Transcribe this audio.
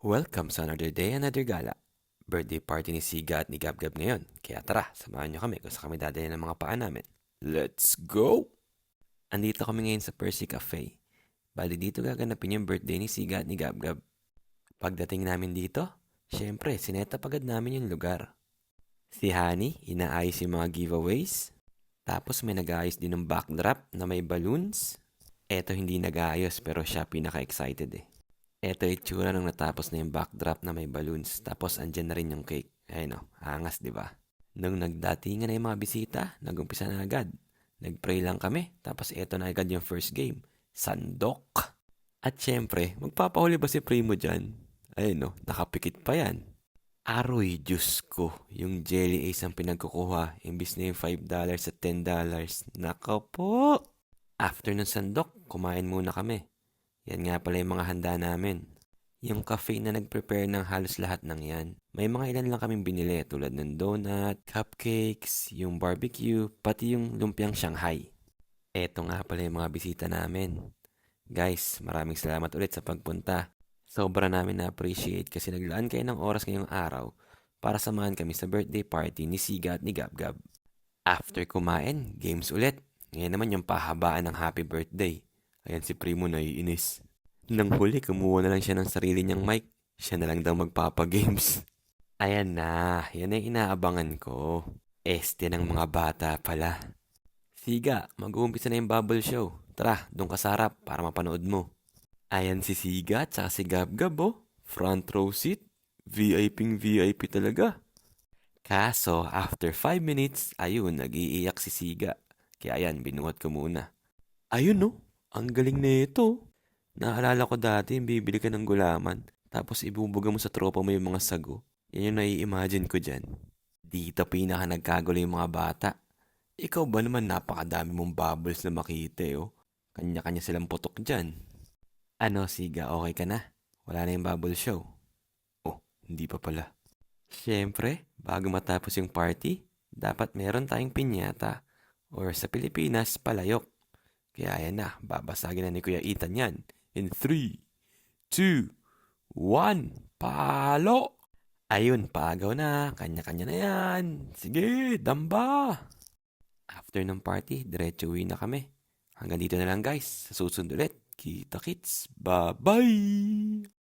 Welcome sa another day, another gala. Birthday party ni Siga at ni Gabgab ngayon. Kaya tara, samahan niyo kami kung saan kami dadalhin ng mga paa namin. Let's go! Andito kami ngayon sa Percy Cafe. Bali dito gaganapin yung birthday ni Siga at ni Gabgab. Pagdating namin dito, syempre, sineta agad namin yung lugar. Si Honey, inaayos yung mga giveaways. Tapos may nag-aayos din ng backdrop na may balloons. Eto hindi nag-aayos pero siya pinaka-excited eh. Eto itsura nung natapos na yung backdrop na may balloons. Tapos andyan na rin yung cake. Ayun o, angas di ba? Nung nagdatingan na yung mga bisita, nagumpisa na agad. Nagpray lang kami, tapos eto na agad yung first game. Sandok! At syempre, magpapahuli ba si Primo dyan? Ayun o, nakapikit pa yan. Aroy, Diyos ko, yung Jelly Ace ang pinagkukuha, imbis na yung $5 at $10. Nako po! After ng sandok, kumain muna kami. Yan nga pala yung mga handa namin. Yung cafe na nag-prepare ng halos lahat ng yan. May mga ilan lang kaming binili tulad ng donut, cupcakes, yung barbecue, pati yung lumpiang Shanghai. Eto nga pala yung mga bisita namin. Guys, maraming salamat ulit sa pagpunta. Sobra namin na-appreciate kasi naglaan kayo ng oras ngayong araw para samahan kami sa birthday party ni Siga at ni Gabgab. After kumain, games ulit. Ngayon naman yung pahabaan ng happy birthday. Ayan si Primo naiinis. Nang huli, kumuha na lang siya ng sarili niyang mic. Siya na lang daw magpapagames. Ayan na, yan ay inaabangan ko. Este ng mga bata pala. Siga, mag-uumpisa na yung bubble show. Tara, doon ka sa harap para mapanood mo. Ayan si Siga at saka si Gabgab oh. Front row seat. VIP VIP talaga. Kaso, after 5 minutes, ayun, nag-iiyak si Siga. Kaya ayan, binuhat ko muna. Ayun no, ang galing na ito. Naalala ko dati, bibili ka ng gulaman, tapos ibubuga mo sa tropa mo yung mga sago. Yan yung nai-imagine ko dyan. Dito pinaka nagkagulo yung mga bata. Ikaw ba naman napakadami mong bubbles na makita oh. Kanya-kanya silang putok dyan. Ano, Siga, okay ka na? Wala na yung bubble show. Oh, hindi pa pala. Siyempre, bago matapos yung party, dapat meron tayong pinyata. Or sa Pilipinas, palayok. Kaya ayan na, babasagin na ni Kuya Ethan yan. In 3, 2, 1, palo! Ayun, paagaw na, kanya-kanya na yan. Sige, damba! After ng party, diretso uwi na kami. Hanggang dito na lang guys, sa susunod ulit. Kita kits, bye-bye!